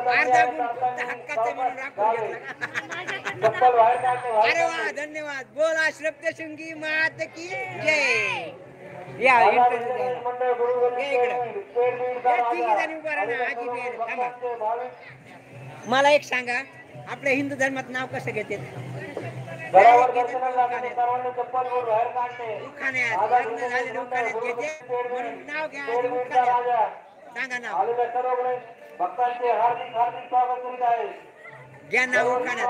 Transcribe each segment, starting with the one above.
अर्धा गुण फक्त हक्काचे म्हणून राखून घेतला. अरे वा, धन्यवाद. बोला श्रप्तशृंगी मात की जय. या मला एक सांगा, आपल्या हिंदू धर्मात नाव कसं घेते? उखाण्यात लग्न झालेले उखाण्यात घेते म्हणून नाव घ्या. उखाण्यात सांगा नाव. भक्तांचे हार्दिक हार्दिक स्वागत करीत आहे. घ्या नाव उखाण्यात.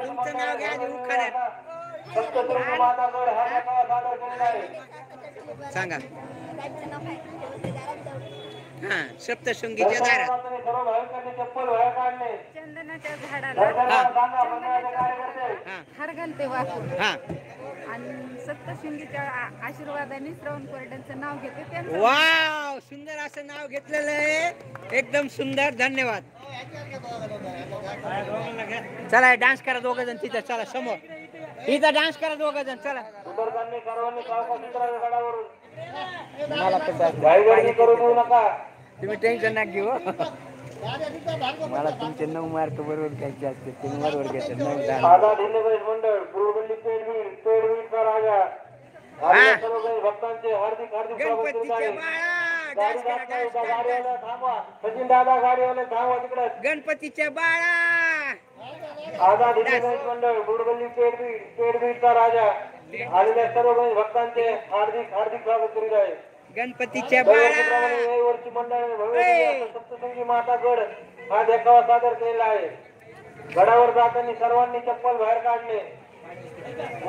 तुमचं नाव घ्या आणि उखाण्यात सप्तशृंगी मातागड हा देखावा सादर करीत आहे. सांगा. हा, सप्तशृंगीच्या दारात सर्व भाविकांनी चप्पल बाहेर काढणे. चंदनाच्या झाडाला हार घालते वाकून आणि सप्तशृंगीच्या आशीर्वादाने श्रवण कोरड्यांचं नाव घेते त्यांचं. वाव, सुंदर असं नाव घेतलेलं आहे. एकदम सुंदर. धन्यवाद. चला डान्स करा दोघ जण तिथं. चला समोर इथं डान्स करा दोघ जण. चला. मला तर करू देऊ नका. तुम्ही टेन्शन नका घेऊ. मला तुमचे 9 मार्क बरोबर घ्यायचे असते. तुम्ही बरोबर घेतात 9 मंडळ पूर्वगल्ली पेडवीचा राजा भक्तांचे हार्दिक हार्दिक स्वागत करीत आहे. सचिन दादा गाडीवाले थांबवा तिकडे. गणपतीच्या बाळा. आझाद हिंदू मंडळ बुडगल्ली पेडवीचा राजा आलेल्या सर्व भक्तांचे हार्दिक हार्दिक स्वागत करीत आहे. गणपतीच्या बाळा. वर्षी मंडळाने सप्तशृंगी मातागड हा देखावा सादर केलेला आहे. गडावर जाताना सर्वांनी चप्पल बाहेर काढणे.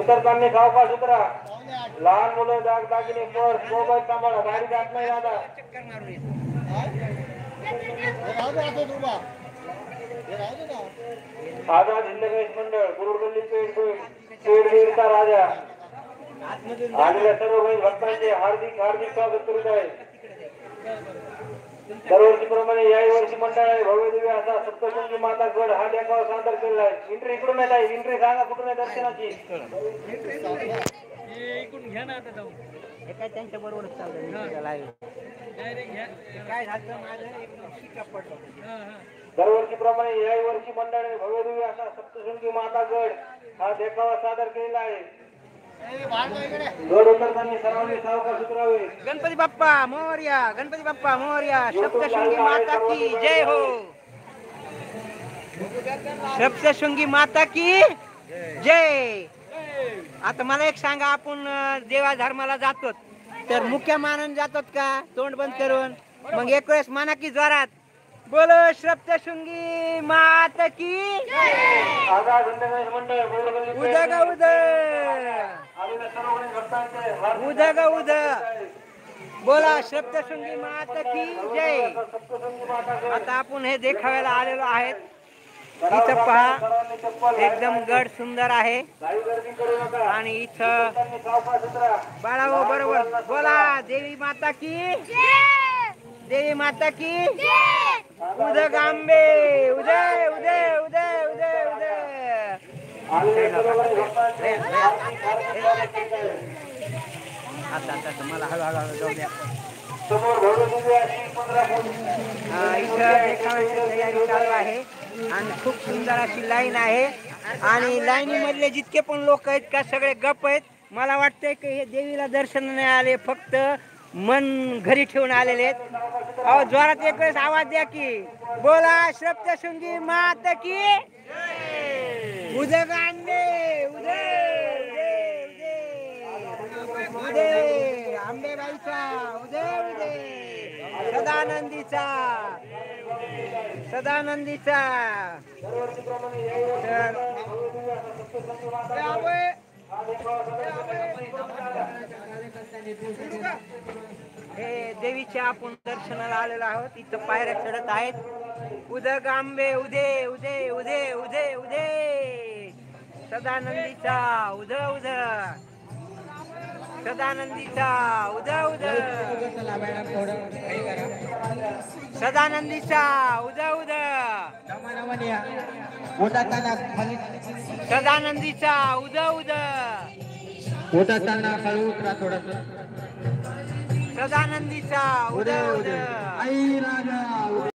उतरताना सावकाश उतरा. लहान मुलं दागदागिने पर्स मोबाईल सांभाळा. गाडी जात नाही दादा. आझाद हिंद मंडळ गुरुगल्ली पेडवीरचा राजा आलेल्या सर्व भक्तांचे हार्दिक हार्दिक स्वागत करीत आहे. दरवर्षीप्रमाणे याही वर्षी मंडळाने भव्य दिव्य असा सप्तशृंगी मातागड हा देखावा सादर केलेला आहे. एंट्री इकडून येत आहे. एंट्री सांगा कुठून आहे दर्शनाची. काय त्यांच्या बरोबर काय झालं माझं एकदम शिका पडलं. दरवर्षीप्रमाणे याही वर्षी मंडळाने भव्य दिव्य असा सप्तशृंगी मातागड हा देखावा सादर केलेला आहे. गड उतरताना सर्वांनी सावकाश उतरावे. गणपती बाप्पा मोरया. गणपती बाप्पा मोरया. सप्तशृंगी माता की जय हो. सप्तशृंगी माता की जय. आता मला एक सांगा, आपण देवा धर्माला जातो तर मुख्य मानून जातो का तोंड बंद करून? मग एक वेळेस माना की जोरात. बोलो सप्तशृंगी माता की उदग उद उदग उद. बोला सप्तशृंगी माता की जय. आता आपण हे देखाव्याला आलेलो आहेत. इथं पहा एकदम गड सुंदर आहे आणि इथं बाळाओ बरोबर बोला देवी माता की देवी माता की उदग आंबे उदय उदय उदय उदय उदय. आता मला हळूहळू जाऊ द्या. इथं देखाव्याची तयारी चालू आहे आणि खूप सुंदर अशी लाईन आहे आणि लाईनी मधले जितके पण लोक आहेत का सगळे गप आहेत. मला वाटतंय की हे देवीला दर्शन नाही आले, फक्त मन घरी ठेवून आलेले आहेत. अहो जोरात एक वेळेस आवाज द्या की बोला सप्तशृंगी माता की उदग आंबे उदय उदय उदय आंबेबाईचा उदय उदय सदानंदीचा सदानंदीचा. हे देवीच्या आपण दर्शनाला आलेलो आहोत. इथं पायऱ्या चढत आहेत. उदग आंबे उदे उदे उदे उदे उदे सदानंदीचा उद उद सदानंदीचा उद उद सदानंदीचा उद उद सदानंदीचा उद उद सदानंदीचा उद उद.